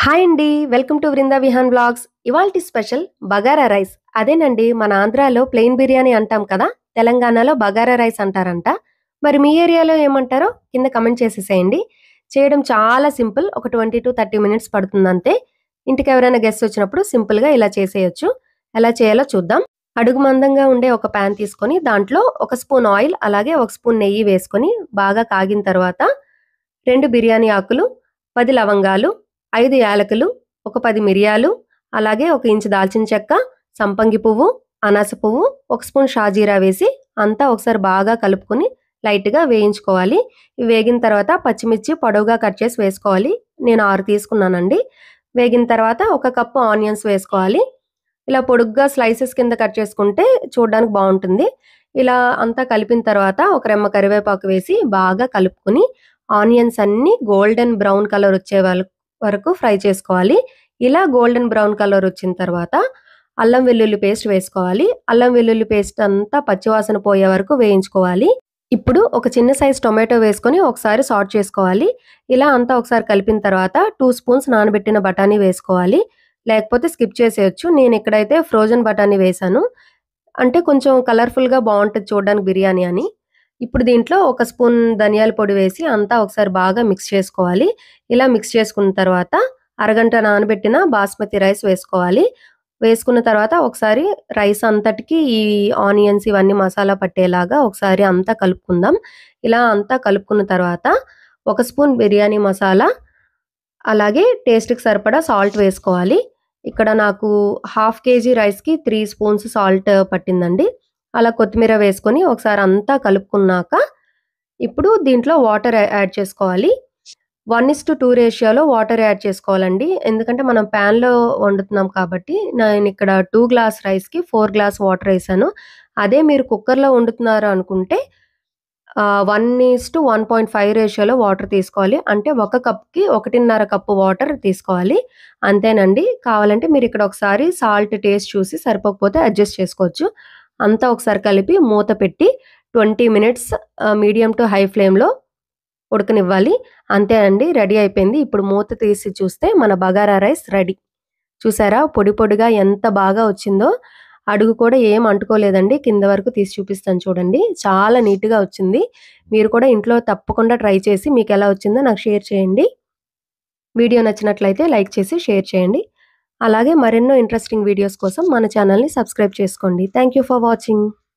Hi అండి. Welcome to Vrinda Vihaan vlogs. ఇవాల్టి special bagara rice. అదేనండి మన ఆంధ్రాలో ప్లెయిన్ బిర్యానీ అంటాం కదా! తెలంగాణలో బగారా రైస్ అంటారంట. మరి మీ ఏరియాలో ఏమంటారో కింద కామెంట్ చేసేసేయండి. చేయడం చాలా సింపుల్. ఒక 20-30 మినిట్స్ పడుతుందంతే. ఇంటికెవరైనా గెస్ట్స్ వచ్చినప్పుడు సింపుల్‌గా ఇలా చేసేయొచ్చు. ఎలా చేయాలో చూద్దాం. అడుగు మందంగా ఉండే ఒక పాన్ తీసుకొని దాంట్లో ఒక స్పూన్ ఆయిల్ అలాగే ఒక స్పూన్ నెయ్యి వేసుకొని బాగా కాగిన తర్వాత 2 బిర్యానీ ఆకులు, 10 లవంగాలు, 5 యాలకులు, ఒక 10 మిరియాలు, అలాగే ఒక ఇంచు దాల్చిన చెక్క, సంపంగి పువ్వు, అనాస పువ్వు, ఒక స్పూన్ షాజీరా వేసి అంతా ఒకసారి బాగా కలుపుకొని లైట్‌గా వేయించుకోవాలి. ఇవి వేగిన తర్వాత పచ్చిమిర్చి పొడవుగా కట్ చేసి వేసుకోవాలి. నేను 6 తీసుకున్నానండి. వేగిన తర్వాత ఒక కప్పు ఆనియన్స్ వేసుకోవాలి. ఇలా పొడుగ్గా స్లైసెస్ కింద కట్ చేసుకుంటే చూడ్డానికి బావుంటుంది. ఇలా అంతా కలిపిన తర్వాత ఒక రెమ్మ కరివేపాకు వేసి బాగా కలుపుకొని ఆనియన్స్ అన్నీ గోల్డెన్ బ్రౌన్ కలర్ వచ్చే వరకు ఫ్రై చేసుకోవాలి. ఇలా గోల్డెన్ బ్రౌన్ కలర్ వచ్చిన తర్వాత అల్లం వెల్లుల్లి పేస్ట్ వేసుకోవాలి. అల్లం వెల్లుల్లి పేస్ట్ అంతా పచ్చివాసన పోయే వరకు వేయించుకోవాలి. ఇప్పుడు ఒక చిన్న సైజ్ టొమాటో వేసుకొని ఒకసారి సార్ట్ చేసుకోవాలి. ఇలా అంతా ఒకసారి కలిపిన తర్వాత 2 స్పూన్స్ నానబెట్టిన బఠానీ వేసుకోవాలి. లేకపోతే స్కిప్ చేసేయొచ్చు. నేనిక్కడైతే ఫ్రోజన్ బఠానీ వేశాను. అంటే కొంచెం కలర్‌ఫుల్‌గా బావుంటది చూడడానికి బిర్యానీ అని. ఇప్పుడు దీంట్లో ఒక స్పూన్ ధనియాల పొడి వేసి అంతా ఒకసారి బాగా మిక్స్ చేసుకోవాలి. ఇలా మిక్స్ చేసుకున్న తర్వాత అరగంట నానబెట్టిన బాస్మతి రైస్ వేసుకోవాలి. వేసుకున్న తర్వాత ఒకసారి రైస్ అంతటికి ఈ ఆనియన్స్ ఇవన్నీ మసాలా పట్టేలాగా ఒకసారి అంతా కలుపుకుందాం. ఇలా అంతా కలుపుకున్న తర్వాత ఒక స్పూన్ బిర్యానీ మసాలా, అలాగే టేస్ట్‌కి సరిపడా సాల్ట్ వేసుకోవాలి. ఇక్కడ నాకు హాఫ్ కేజీ రైస్‌కి 3 స్పూన్స్ సాల్ట్ పట్టిందండి. అలా కొత్తిమీర వేసుకొని ఒకసారి అంతా కలుపుకున్నాక, ఇప్పుడు దీంట్లో వాటర్ యాడ్ చేసుకోవాలి. 1:2 రేషియోలో వాటర్ యాడ్ చేసుకోవాలండి. ఎందుకంటే మనం పాన్‌లో వండుతున్నాం కాబట్టి నేనిక్కడ 2 గ్లాస్ రైస్‌కి 4 గ్లాస్ వాటర్ ఏసాను. అదే మీరు కుక్కర్‌లో వండుతున్నారు అనుకుంటే 1:1.5 రేషియోలో వాటర్ తీసుకోవాలి. అంటే ఒక కప్‌కి 1.5 కప్పు వాటర్ తీసుకోవాలి. అంతేనండి. కావాలంటే మీరిక్కడ ఒకసారి సాల్ట్ టేస్ట్ చూసి సరిపోకపోతే అడ్జస్ట్ చేసుకోవచ్చు. అంతా ఒకసారి కలిపి మూత పెట్టి 20 మినిట్స్ మీడియం టు హై ఫ్లేమ్‌లో ఉడకనివ్వాలి. అంతే అండి. రెడీ అయిపోయింది. ఇప్పుడు మూత తీసి చూస్తే మన బగారా రైస్ రెడీ. చూసారా పొడి పొడిగా ఎంత బాగా వచ్చిందో. అడుగు కూడా ఏం అంటుకోలేదండి. కింద వరకు తీసి చూపిస్తాను చూడండి. చాలా నీట్‌గా వచ్చింది. మీరు కూడా ఇంట్లో తప్పకుండా ట్రై చేసి మీకెలా వచ్చిందో నాకు షేర్ చేయండి. వీడియో నచ్చినట్లయితే లైక్ చేసి షేర్ చేయండి. అలాగే మరెన్నో ఇంట్రెస్టింగ్ వీడియోస్ కోసం మన ఛానెల్‌ని సబ్స్క్రైబ్ చేసుకోండి. Thank you for watching.